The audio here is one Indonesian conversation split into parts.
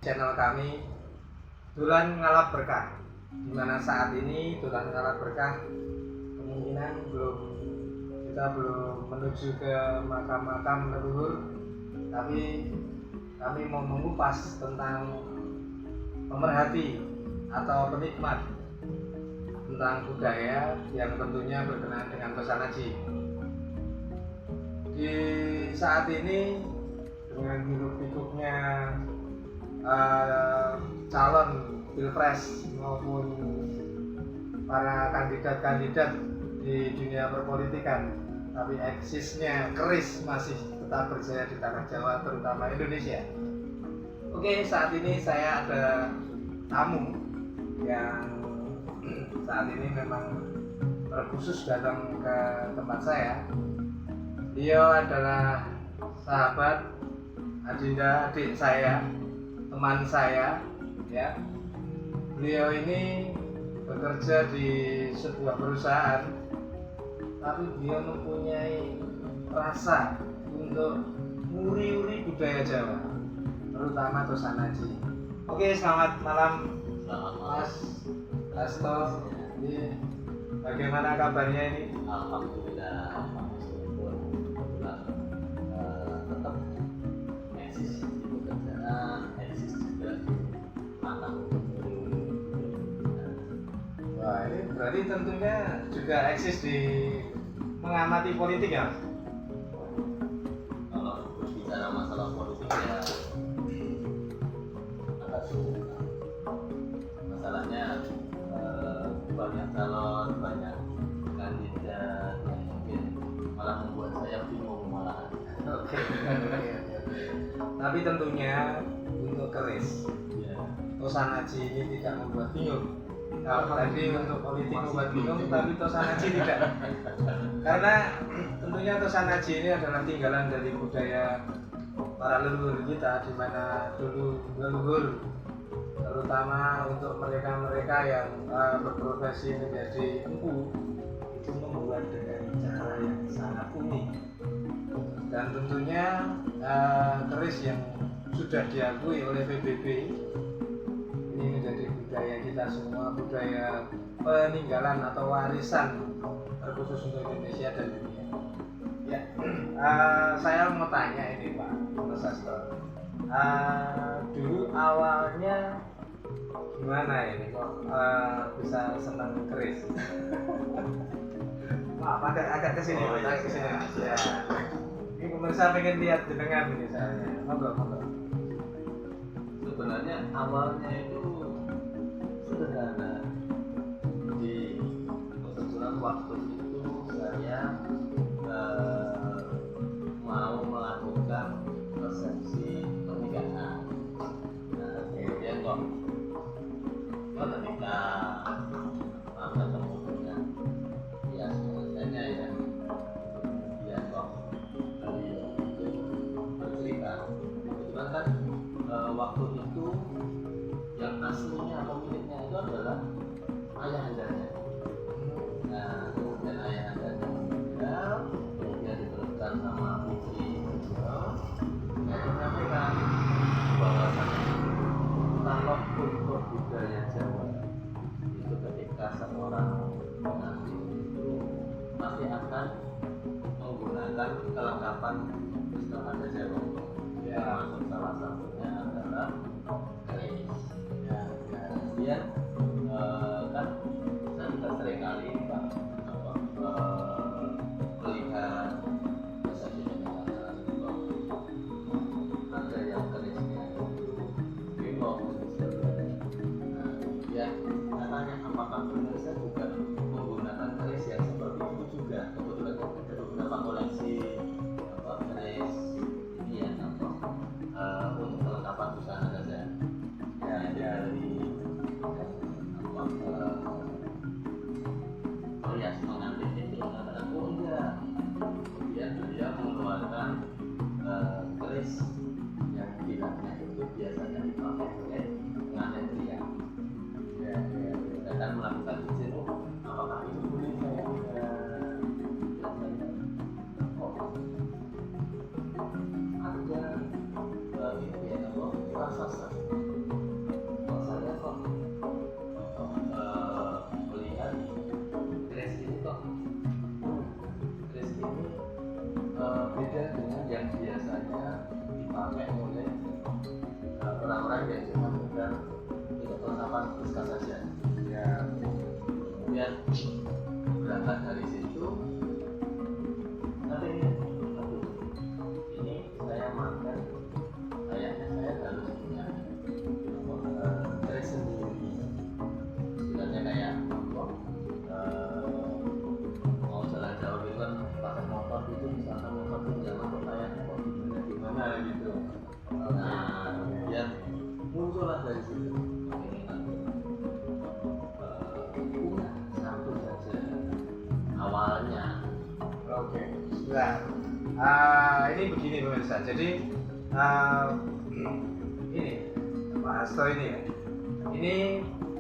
channel kami Dulan Ngalap Berkah, di mana saat ini Dulan Ngalap Berkah kemungkinan kita belum menuju ke makam-makam leluhur, tapi kami mau mengupas tentang pemerhati atau penikmat tentang budaya yang tentunya berkenaan dengan pesan haji. Di saat ini dengan hiruk-pikuknya calon pilpres maupun para kandidat-kandidat di dunia perpolitikan, tapi eksisnya keris masih tetap berjaya di tanah Jawa, terutama Indonesia. Oke, saat ini saya ada tamu yang saat ini memang terkhusus datang ke tempat saya. Beliau adalah sahabat, adinda, adik saya, teman saya, ya. Beliau ini bekerja di sebuah perusahaan, tapi dia mempunyai rasa untuk nguri-uri budaya Jawa, terutama Tosan Haji. Oke, selamat malam, Mas Hasto. Ini bagaimana kabarnya ini? Alhamdulillah, meskipun tetap eksis di pekerjaan, eksis juga di matang. Wah, ini berarti tentunya juga eksis di mengamati politik ya? Kalau berbicara masalah politik ya agak sulit. Masalahnya banyak calon, banyak kandidat yang mungkin malah membuat saya bingung malahan. Oke. Tapi tentunya untuk keris, Tosan Haji ini tidak membuat bingung. Kalau tadi untuk politik membuat bingung, tapi Tosan Haji tidak. Karena tentunya Tosan Haji ini adalah tinggalan dari budaya para leluhur kita, di mana dulu leluhur, terutama untuk mereka-mereka yang berprofesi menjadi empu, itu membuat dengan cara yang sangat unik. Dan tentunya keris yang sudah diakui oleh PBB ini menjadi budaya kita semua, budaya peninggalan atau warisan terkhusus untuk Indonesia dan dunia. Ya, saya mau tanya ini Pak Mas Hasto, dulu awalnya gimana ini kok bisa senang keris? Maaf, agak kesini, agak kesini. Ya. Ini pemirsa pengen lihat jenengan ini saya. Monggo. Sebenarnya awalnya itu sederhana. Di kebetulan waktu itu saya mau melakukan resepsi pernikahan. Nah, kemudian kok ketika ketemu dengan ya sebenarnya ya, kemudian kok beliau itu bercerita. Kebetulan kan waktu itu yang aslinya pemiliknya itu adalah ayahandanya. Nah, kemudian ayahandanya meninggal, kemudian diteruskan sama putri beliau. Saya menyampaikan bahwasanya kalau untuk budaya Jawa itu ketika seorang pengantin itu pasti akan menggunakan kelengkapan Islam adat Jawa. Termasuk salah satunya adalah keris. Kemudian kan saya juga sering kali melihat resepsi pernikahan itu ada yang kerisnya itu bimok. Nah, kemudian saya tanya apakah benar saya juga menggunakan keris yang seperti itu juga. Kebetulan ada beberapa koleksi keris ini ya untuk kelengkapan busana saja. Ya, dari perhias pengantin itu mengatakan oh enggak. Kemudian dia mengeluarkan keris yang bilangnya itu biasanya dipakai oleh pengantin pria. Dia akan melakukan izin, apakah ini boleh saya ada itu ya rasa discuss saja. Ya. Kemudian berangkat dari situ, tapi ini saya makan, kayaknya saya harus punya keris sendiri. Sebenarnya kayak mau jalan jauh gitu kan pakai motor gitu, misalkan motor itu jangan kok kayaknya kok gimana gitu. Nah kemudian muncullah dari situ keinginan punya satu saja awalnya. Oke. Nah, ini begini pemirsa. Jadi ini Pak Hasto ini ya. Ini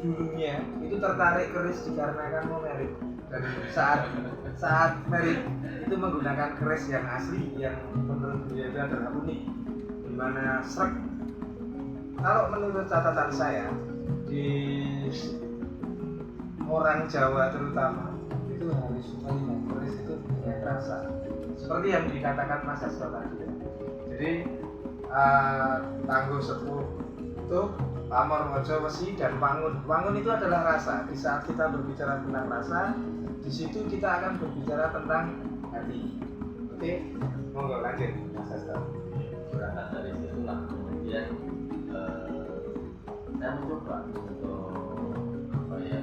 dulunya itu tertarik keris dikarenakan mau merit, dan saat merit itu menggunakan keris yang asli yang menurut dia itu adalah unik, dimana srek. Kalau menurut catatan saya di orang Jawa terutama itu harus melihat keris itu punya rasa seperti yang dikatakan Mas Hasto tadi ya. Jadi tangguh sepuh itu pamor mojo wesi dan wangun. Wangun itu adalah rasa. Di saat kita berbicara tentang rasa, di situ kita akan berbicara tentang hati. Oke, monggo lanjut Mas Hasto. Berangkat dari situ lah kemudian saya mencoba untuk apa ya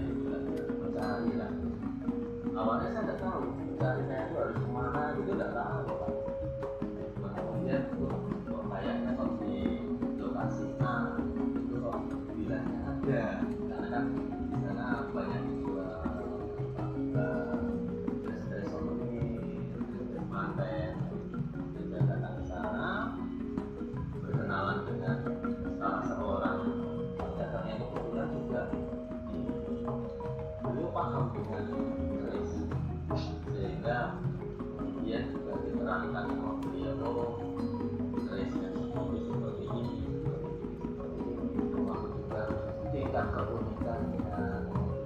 mencari lah. Awalnya saya nggak tahu mencari saya itu harus kemana gitu, nggak tahu Pak. Kemudian kok kayaknya kok di lokasi A itu kok bilangnya ada, karena kan di sana banyak jual dari Solo ini manten. Saya datang ke sana berkenalan dengan salah seorang dagang yang kebetulan juga beliau paham dengan keris, sehingga kemudian juga diterangkan sama beliau kerisnya seperti ini, termasuk juga tingkat keunikannya,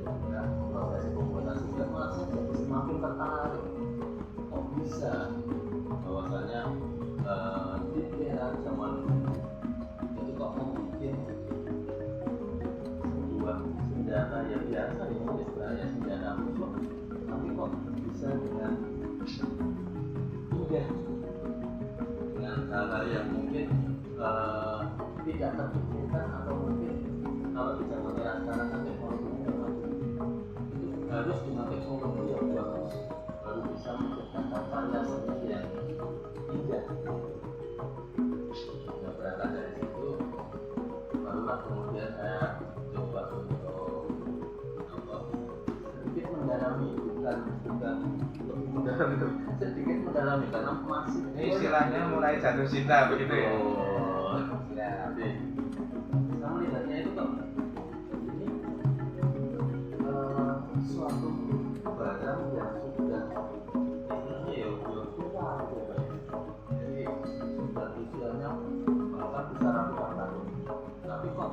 kemudian proses pembuatan juga masih semakin tertarik. Kok bisa bahwasanya di era zaman itu kok membuat sebuah senjata yang biasa ini istilahnya senjata musuh, tapi kok bisa dengan mudah, dengan hal-hal yang mungkin tidak terpikirkan, atau mungkin kalau bisa menjelaskan teknologinya itu harus dengan teknologi yang bagus baru bisa menciptakan karya seni yang indah. Nah, berangkat dari situ barulah kemudian saya coba untuk sedikit mendalami, bukan lebih mendalami, sedikit mendalami karena masih Ini istilahnya mulai jatuh cinta begitu ya. Ya, jadi kita melihatnya itu kok ini suatu barang yang sudah istilahnya ya tua gitu ya. Jadi sudah usianya bahkan bisa ratusan tahun, tapi kok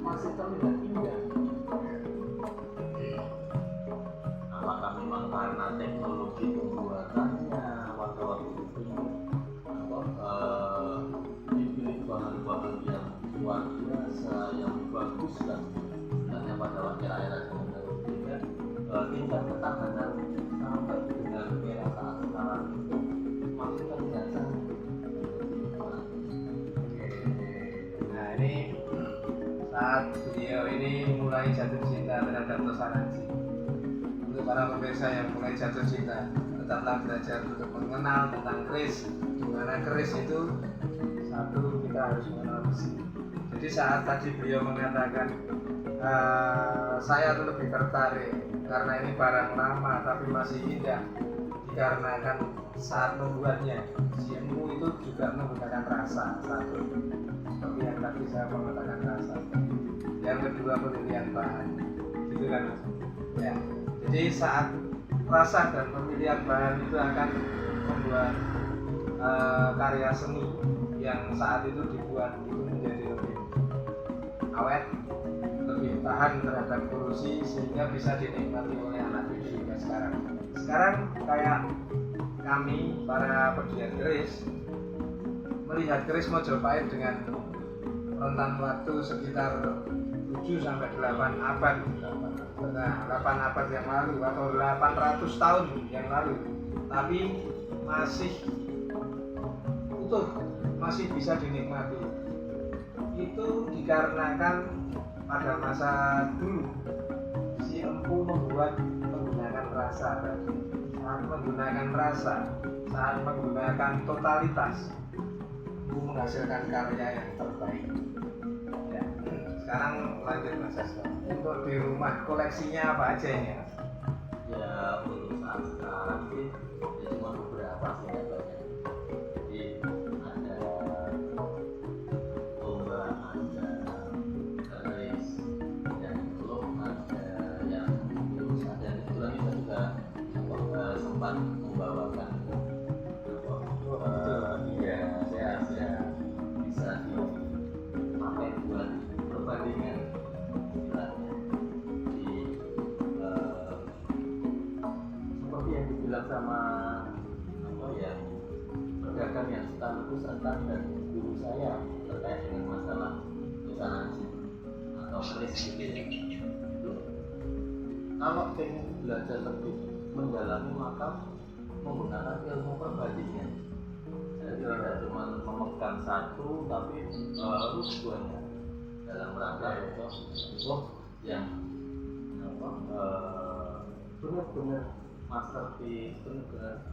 masih terlihat indah. Apakah memang karena teknologi pembuatannya waktu-waktu itu dipilih bahan-bahan yang luar biasa, yang bagus kan, sebenarnya pada wakil era zaman dahulu, sehingga tingkat ketahanan sampai dengan era saat sekarang itu masih terlihat sangat. Nah ini saat beliau ini mulai jatuh cinta terhadap Tosananji. Untuk para pemirsa yang mulai jatuh cinta, tetaplah belajar untuk mengenal tentang keris. Dimana keris itu satu, kita harus mengenal besi. Jadi saat tadi beliau mengatakan saya tuh lebih tertarik karena ini barang lama tapi masih indah, dikarenakan saat membuatnya si empu itu juga menggunakan rasa satu, seperti yang tadi saya mengatakan rasa. Yang kedua pemilihan bahan, gitu kan Mas? Ya. Jadi saat rasa dan pemilihan bahan itu akan membuat karya seni yang saat itu dibuat itu menjadi lebih awet, lebih tahan terhadap korosi, sehingga bisa dinikmati oleh anak cucu juga sekarang. Sekarang kayak kami para pegiat keris melihat keris Mojopahit dengan rentan waktu sekitar 7 sampai 8 abad. Nah, 8 abad yang lalu atau 800 tahun yang lalu. Tapi masih utuh, masih bisa dinikmati. Itu dikarenakan pada masa dulu si empu menggunakan rasa tadi. Saat menggunakan totalitas untuk menghasilkan karya yang terbaik. Ya. Sekarang lanjut Mas Sasto. Untuk di rumah koleksinya apa aja ini? Ya untuk saat sekarang sih ya cuma beberapa sih ya banyak. Jadi ada lomba, ada keris, dan itu ada yang lulus, ada kebetulan kita juga sempat membawakan ya bisa dipakai buat perbandingan istilahnya di seperti yang dibilang sama pedagang yang suka lukis rentan dan guru saya terkait dengan masalah tosanansi atau keris gitu ya. Kalau pengen belajar lebih mendalami maka menggunakan ilmu perbandingan. Jadi tidak cuma memegang satu tapi harus duanya dalam rangka untuk yang benar-benar masterpiece, benar-benar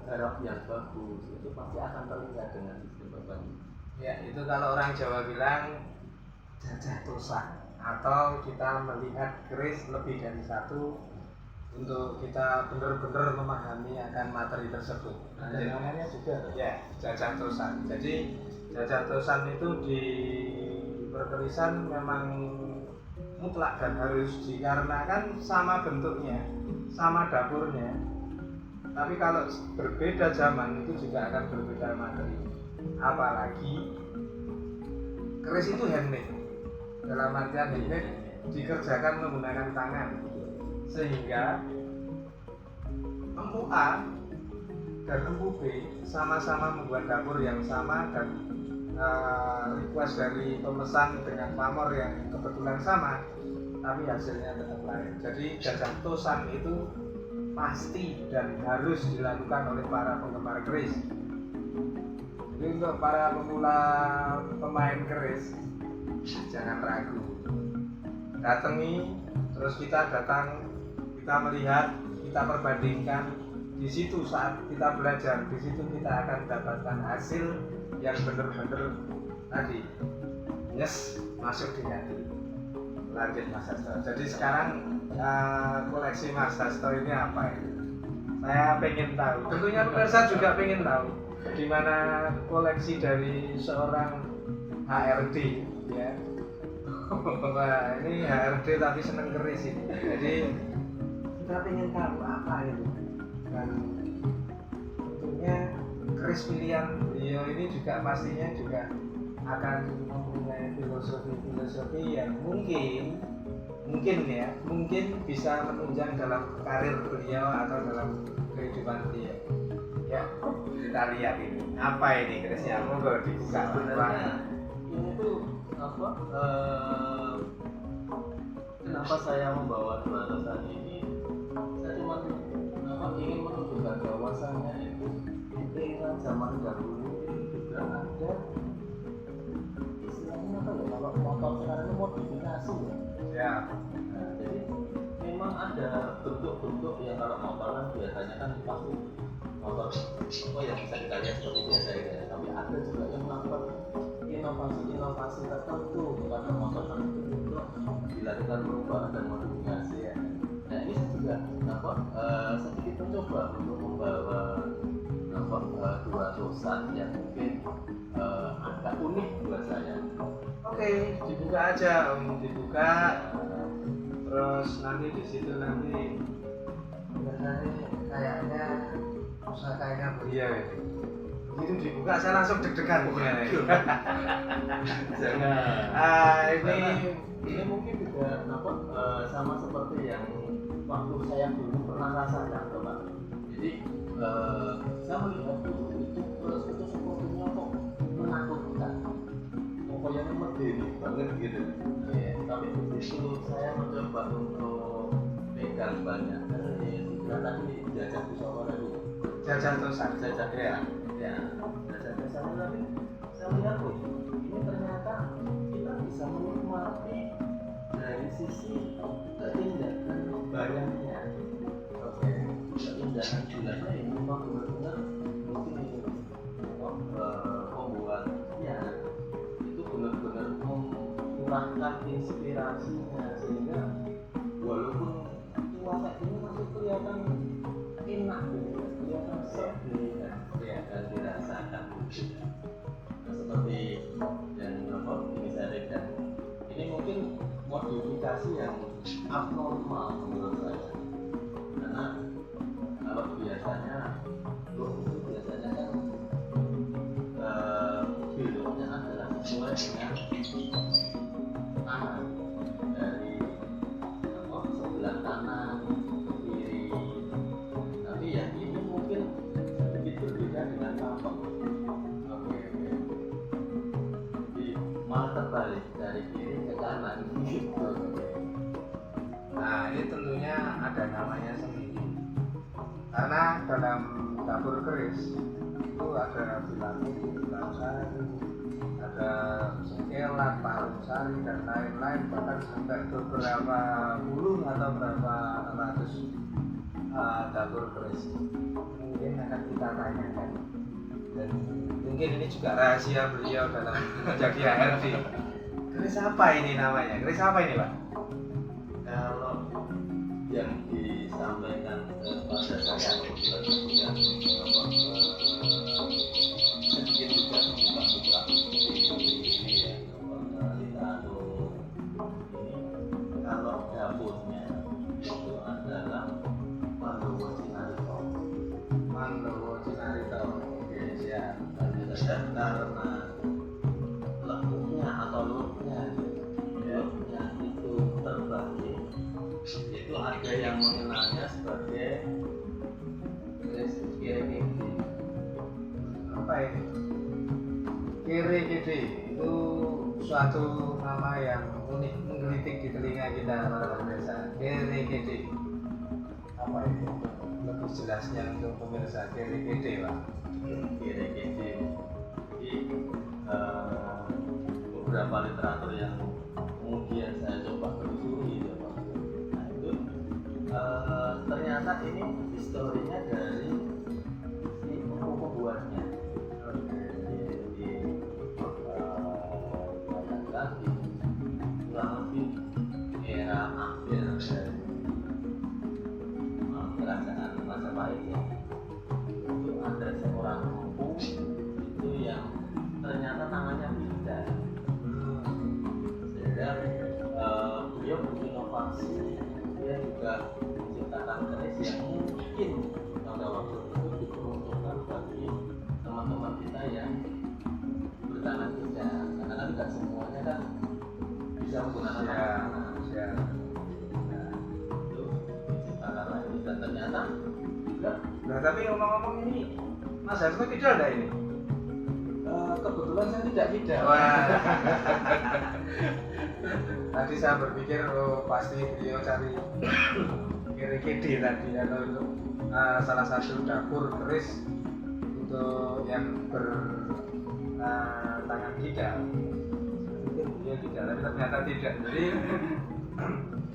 garap yang bagus itu pasti akan terlihat dengan sistem perbandingan. Ya, itu kalau orang Jawa bilang jajah tosan, atau kita melihat keris lebih dari satu untuk kita benar-benar memahami akan materi tersebut. Dan namanya juga ya jajah tosan. Jadi jajah tosan itu di perkerisan memang mutlak dan harus dikarenakan sama bentuknya, sama dapurnya. Tapi kalau berbeda zaman itu juga akan berbeda materi. Apalagi keris itu handmade. Dalam artian handmade dikerjakan menggunakan tangan. Sehingga empu A dan empu B sama-sama membuat dapur yang sama dan request dari pemesan dengan pamor yang kebetulan sama, tapi hasilnya tetap lain. Jadi jajah tosan itu pasti dan harus dilakukan oleh para penggemar keris. Jadi untuk para pemula pemain keris jangan ragu, datangi, terus kita melihat, kita perbandingkan. Di situ saat kita belajar, di situ kita akan mendapatkan hasil yang benar-benar tadi yes, masuk di hati. Lanjut Mas Sasto. Jadi sekarang koleksi Mas Sasto ini apa ini? Saya pengen tahu. Tentunya pemirsa juga pengen tahu di mana koleksi dari seorang HRD ya. Wah, ini HRD tapi seneng keris ini. Jadi kita pengen tahu apa itu. Dan tentunya keris pilihan beliau ini juga pastinya juga akan mempunyai filosofi yang mungkin bisa menunjang dalam karir beliau atau dalam kehidupan beliau. Ya, kita lihat ini. Apa ini kerisnya? Monggo dibuka. Sebenarnya ini tuh kenapa saya membawa dua tosan ini? Saya cuma ingin menunjukkan bahwasannya itu di era zaman dahulu itu juga ada istilahnya apa ya, kalau motor sekarang itu modifikasi ya. Nah, jadi memang ada bentuk-bentuk yang kalau motor kan biasanya kan pasti motor yang bisa kita lihat seperti biasa ya, tapi ada juga yang melakukan inovasi tertentu pada motor itu untuk dilakukan perubahan dan modifikasi ya. Nah ini juga sedikit mencoba untuk membawa dua tosan yang mungkin agak unik buat saya. Oke, dibuka aja Om, dibuka. Terus nanti di situ nanti kayaknya pusakanya beliau itu. Begitu dibuka saya langsung deg-degan. Jangan. Ini mungkin juga sama seperti yang waktu saya dulu pernah rasakan, Pak. Jadi saya melihat itu sepertinya kok menakutkan. diri banget gitu. Ya, tapi begitu saya mencoba untuk pegang banyak keris, tadi jajah pusaka tadi. Jajah tosan. Jajah ya, jajah tosan tadi saya lihat tuh, ini ternyata kita bisa menikmati dari sisi keindahan bayangnya. Oke, keindahan bulannya ini memang benar-benar mungkin ini pembuatnya itu benar-benar mengurangkan inspirasinya sehingga walaupun tua kayak ini masih kelihatan enak gitu, kelihatan sepi dan dirasakan gitu. Nah, seperti yang ini saya lihat, ini mungkin modifikasi yang abnormal menurut saya, karena kalau biasanya itu biasanya kan beloknya adalah sesuai dengan tangan dari sebelah kanan kiri, tapi yang ini mungkin sedikit berbeda dengan tapak. Oke. Jadi malah terbalik dari kiri ke kanan gitu. Nah, ini tentunya ada namanya sendiri. Karena dalam dapur keris itu ada bilang sari, ada sengkelat, paru sari dan lain-lain, bahkan sampai beberapa puluh atau berapa ratus dapur keris. Mungkin akan kita tanyakan. Dan mungkin ini juga rahasia beliau dalam menjadi HRD. Keris apa ini namanya? Keris apa ini, Pak? Kalau yang disampaikan kepada saya kebetulan juga sedikit juga membuka-buka ini ya, literatur ini. Kalau dapurnya itu adalah Pandowo Cinarito. Pandowo Cinarito. Oke, siap. Lanjut saja, karena lekuknya atau lutnya itu terbalik, itu ada yang mengenalnya sebagai keris kiri. Apa ini? Kiri Kidi itu suatu nama yang unik, menggelitik di telinga kita para pemirsa. Kiri Kidi apa itu? Lebih jelasnya untuk pemirsa Kiri Kidi, Pak. Kiri. Jadi beberapa literatur yang kemudian saya coba telusuri, nah itu ternyata ini historinya dari si pembuatnya. Jadi bayangkan di kurang lebih era akhir dari kerajaan Majapahit ya, itu ada seorang empu itu yang ternyata tangannya pindah, sehingga beliau berinovasi, dia juga menciptakan keris yang mungkin pada waktu itu diperuntukkan bagi teman-teman kita yang bertangan pindah, karena kan tidak semuanya kan bisa menggunakan tangan. Nah, itu diciptakan lagi dan ternyata Nah, tapi ngomong-ngomong ini Mas Hasmo kidal enggak ini? kebetulan saya tidak kidal. Wah. Tadi saya berpikir pasti beliau cari Kiri Kidi tadi atau untuk salah satu dapur keris untuk yang tangan kidal. Mungkin beliau kidal, tapi ternyata tidak.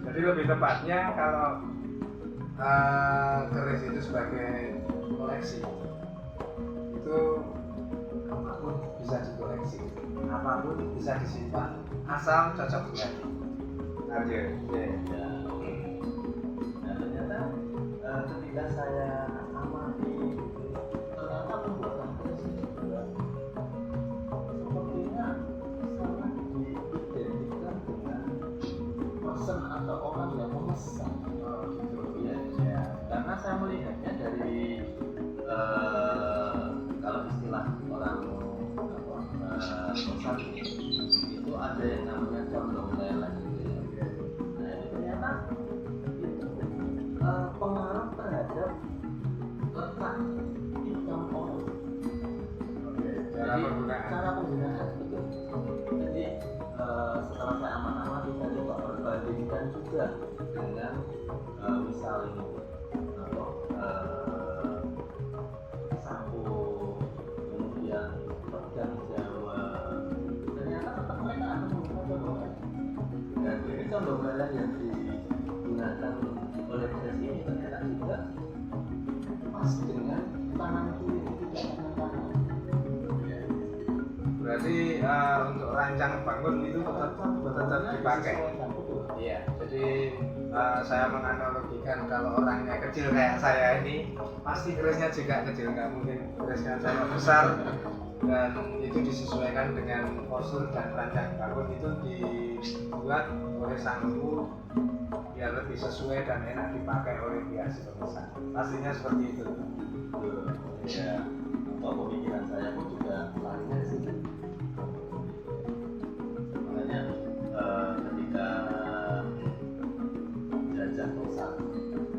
Jadi lebih tepatnya kalau keris itu sebagai koleksi itu apapun bisa dikoleksi, apapun bisa disimpan asal cocok di hati. Aja. Nah, ternyata ketika saya amati, ternyata pembuatan keris ini juga sepertinya sangat diidentikan dengan person atau orang yang memesan. Gitu ya. Karena saya melihatnya dari kalau istilah orang pesan itu ada yang namanya condong lele gitu ya. Nah ini ternyata itu pengaruh terhadap membuat apa sapu, kemudian pedang Jawa, ternyata tetap mereka akan menggunakan. Dan ini contoh-contoh yang digunakan oleh proses ini ternyata juga pas dengan tangan kiri, tidak tangan kanan. Berarti untuk rancang bangun itu tetap dipakai. Iya, jadi saya menganalogikan kalau orangnya kecil kayak saya ini pasti kerisnya juga kecil, nggak mungkin kerisnya terlalu besar, dan itu disesuaikan dengan postur dan rancang bangun itu dibuat oleh sang ibu biar lebih sesuai dan enak dipakai oleh pihak si pemesan. Pastinya seperti itu. Ya, apa pemikiran saya pun juga larinya ke situ. Makanya ketika jajah kosan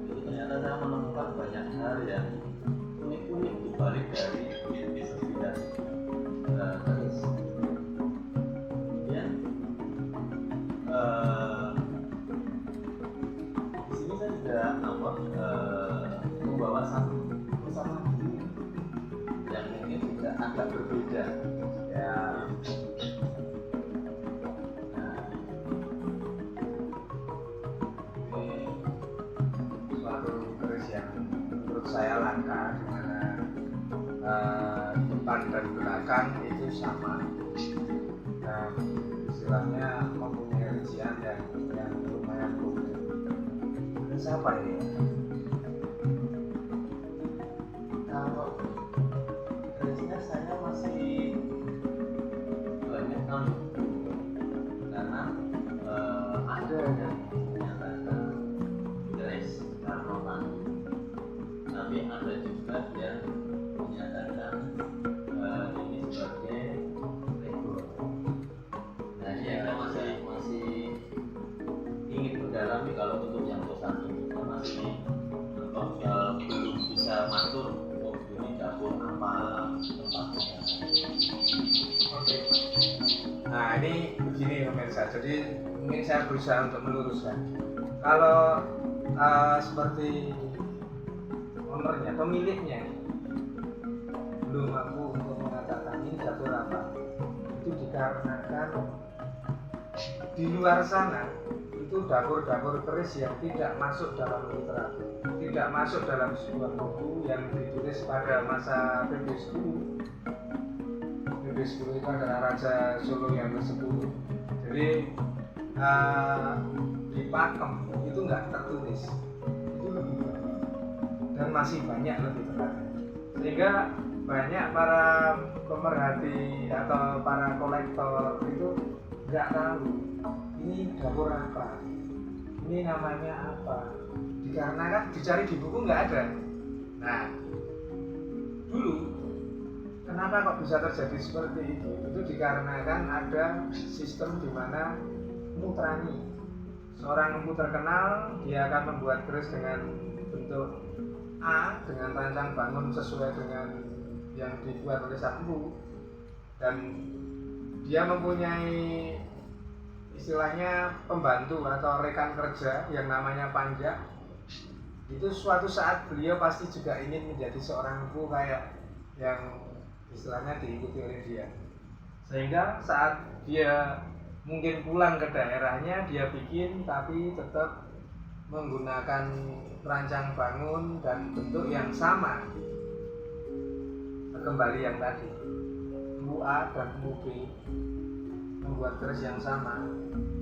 itu ternyata saya menemukan banyak hal yang unik-unik di balik dari sebidang keris. Ya, di sini saya juga membawa satu kesamaan yang mungkin juga agak berbeda. Ya, ini suatu keris yang menurut saya langka, di mana depan dan belakang itu sama, dan istilahnya mempunyai rincian yang lumayan rumit. Ini siapa ini? Kalau kerisnya saya masih banyak tahu karena ada yang menyatakan keris Karnoman, tapi ada juga yang menyatakan ini sebagai Lego. Nah ini saya masih ingin mendalami. Kalau untuk yang kosan ini saya masih belum bisa matur ini dapur apa tempatnya. Oke. Nah ini begini pemirsa, jadi mungkin saya berusaha untuk meluruskan. Kalau seperti ownernya, pemiliknya belum mampu untuk mengatakan ini dapur apa, itu dikarenakan di luar sana itu dapur-dapur keris yang tidak masuk dalam literatur, tidak masuk dalam sebuah buku yang ditulis pada masa PP10. PP10 itu adalah Raja Solo yang ke-10. Jadi di Pakem itu nggak tertulis, itu lebih banyak dan masih banyak lebih tepatnya, sehingga banyak para pemerhati atau para kolektor itu nggak tahu ini dapur apa, ini namanya apa, dikarenakan dicari di buku nggak ada. Nah dulu kenapa kok bisa terjadi seperti itu dikarenakan ada sistem di mana mutrani, seorang empu terkenal, dia akan membuat keris dengan bentuk A dengan rancang bangun sesuai dengan yang dibuat oleh sang empu, dan dia mempunyai istilahnya pembantu atau rekan kerja yang namanya panja. Itu suatu saat beliau pasti juga ingin menjadi seorang empu kayak yang istilahnya diikuti oleh dia, sehingga saat dia mungkin pulang ke daerahnya dia bikin, tapi tetap menggunakan rancang bangun dan bentuk yang sama. Kembali yang tadi, empu A dan empu B membuat keris yang sama,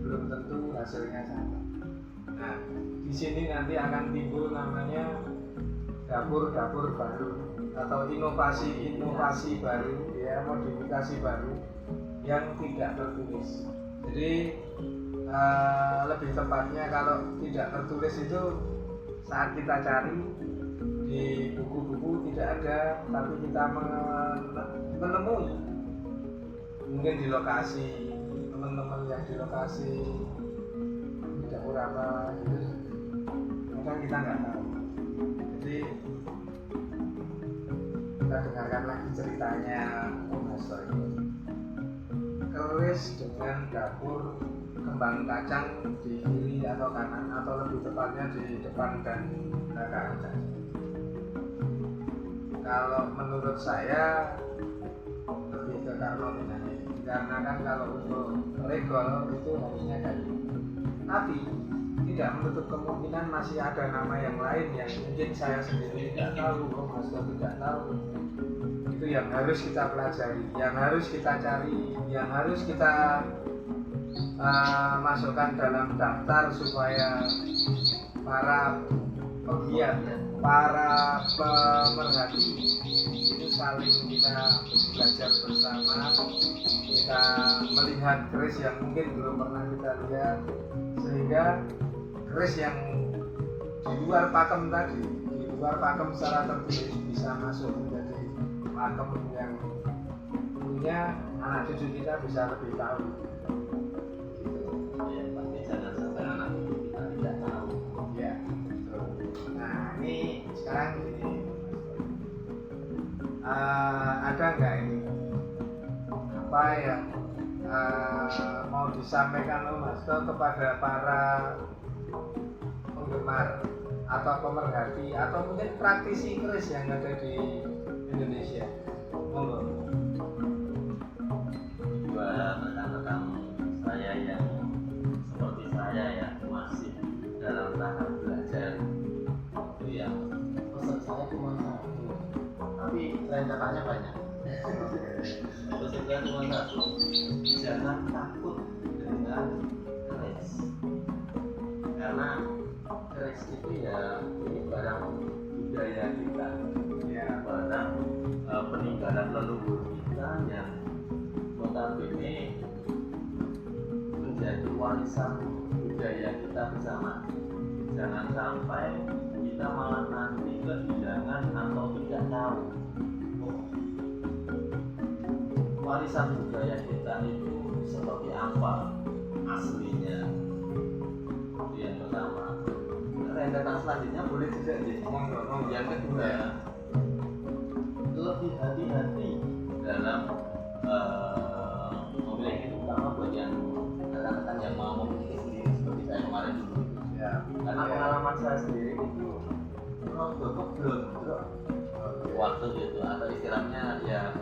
belum tentu hasilnya sama. Nah, di sini nanti akan timbul namanya dapur-dapur baru atau inovasi baru, ya, modifikasi baru yang tidak tertulis. Jadi lebih tepatnya kalau tidak tertulis itu saat kita cari di buku-buku tidak ada, tapi kita menemui mungkin di lokasi teman-teman yang di lokasi dapur apa gitu, kadang kita nggak tahu. Jadi kita dengarkan lagi ceritanya Om Hasto ini. Keris dengan dapur kembang kacang di kiri atau kanan, atau lebih tepatnya di depan dan belakang. Kalau menurut saya lebih ke karena kan kalau untuk legal itu harusnya kan, tapi tidak menutup kemungkinan masih ada nama yang lain yang mungkin saya sendiri tidak tahu, Om Hasto tidak tahu. Itu yang harus kita pelajari, yang harus kita cari, yang harus kita masukkan dalam daftar supaya para pegiat, para pemerhati itu saling kita belajar bersama, kita melihat keris yang mungkin belum pernah kita lihat, sehingga keris yang di luar pakem tadi, di luar pakem secara tertulis bisa masuk menjadi pakem yang punya anak cucu kita bisa lebih tahu. Ya, pasti jangan sampai anak cucu kita tidak tahu. Ya, betul. Nah, ini sekarang ini ada nggak ini apa yang mau disampaikan Om Hasto kepada para penggemar atau pemerhati atau mungkin praktisi keris yang ada di Indonesia? Monggo. Buat rekan-rekan saya yang seperti saya ya masih dalam tahap belajar, itu yang pesan saya cuma satu, tapi rentetannya banyak. Pesan saya cuma satu, jangan takut dengan keris, karena keris itu ya ini barang budaya kita, ya barang peninggalan leluhur kita yang notabene menjadi warisan budaya kita bersama. Jangan sampai kita malah nanti kehilangan atau tidak tahu warisan budaya kita itu seperti apa aslinya. Itu yang pertama. Rentetan selanjutnya boleh juga jadi yang kedua, lebih hati-hati dalam memilih, itu utama buat yang rekan-rekan yang mau memiliki sendiri seperti saya kemarin dulu itu. Ya, Karena pengalaman saya sendiri itu keblon waktu itu, atau istilahnya ya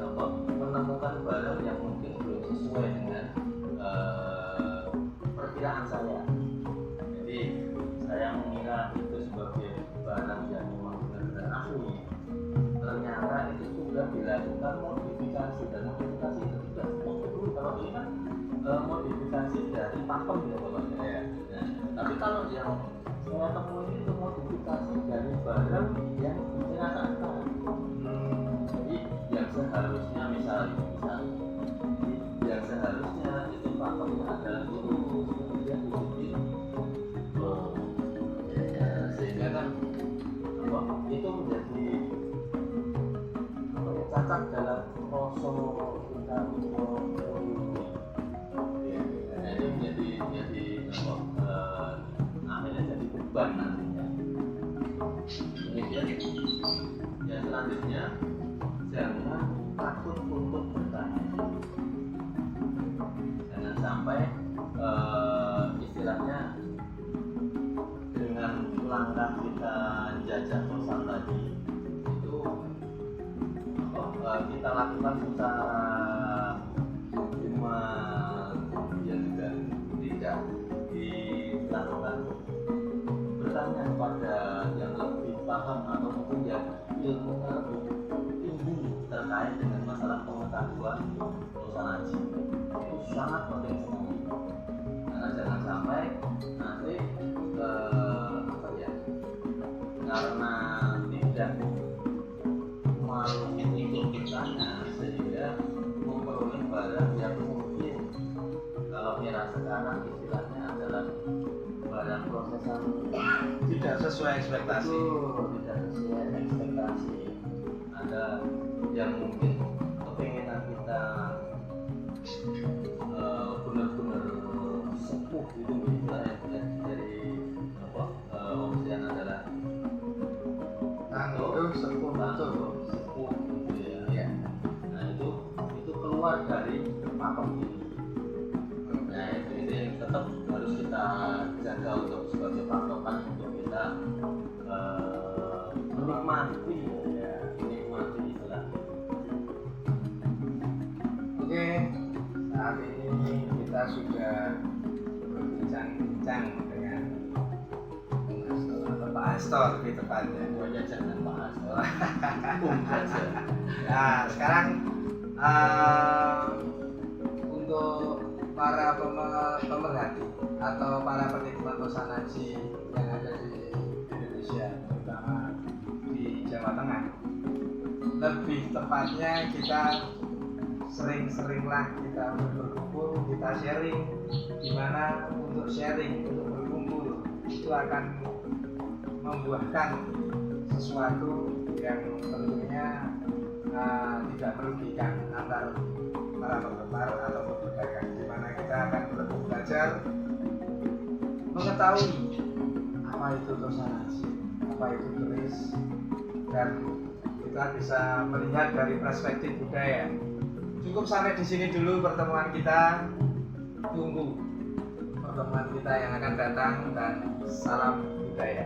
menemukan barang yang mungkin belum sesuai dengan perkiraan saya. Jadi saya mengira itu sebagai barang yang memang benar-benar asli. Ternyata itu sudah dilakukan modifikasi, dan modifikasi itu tidak seperti dulu. Kalau ini kan modifikasi dari pakem ya bapaknya ya. Nah, tapi kalau yang saya temui itu modifikasi dari barang yang dirasakan. Jadi yang seharusnya misalnya yang seharusnya itu pakemnya adalah lurus, kemudian dibikin sehingga kan itu menjadi cacat dalam rasa kita untuk ya, itu menjadi akhirnya jadi beban nantinya. Kemudian yang selanjutnya, jangan takut untuk bertanya. Jangan sampai istilahnya dengan langkah kita jajah kosan tadi itu kita lakukan secara cuma, kemudian juga tidak dilakukan bertanya kepada yang lebih paham atau mungkin yang ilmunya lebih tinggi terkait dengan masalah pengetahuan urusan haji. Itu sangat penting sekali, karena jangan sampai nanti karena tidak mau ikut bertanya sehingga memperoleh barang yang mungkin kalau kira sekarang istilahnya adalah barang prosesan tidak sesuai ekspektasi. Tidak sesuai ekspektasi. Ada yang mungkin kepinginan kita benar-benar sepuh itu misalnya dari opsian adalah sepuh gitu ya. Nah itu keluar dari pakem ini. Nah itu yang tetap harus kita jaga untuk sebagai patokan untuk kita kita sudah berbincang-bincang dengan Pak Astor di tepatnya. Semuanya jangan Pak Astor. Saja. Nah, sekarang untuk para pemerhati atau para penikmat Tosanaji yang ada di Indonesia, terutama di Jawa Tengah, lebih tepatnya kita sering-seringlah kita berkumpul, kita sharing, dimana untuk sharing, untuk berkumpul itu akan membuahkan sesuatu yang tentunya tidak merugikan antar para penggemar atau pedagang, dimana kita akan belajar mengetahui apa itu Tosanaji, apa itu keris, dan kita bisa melihat dari perspektif budaya. Cukup sampai di sini dulu pertemuan kita. Tunggu pertemuan kita yang akan datang, dan salam budaya.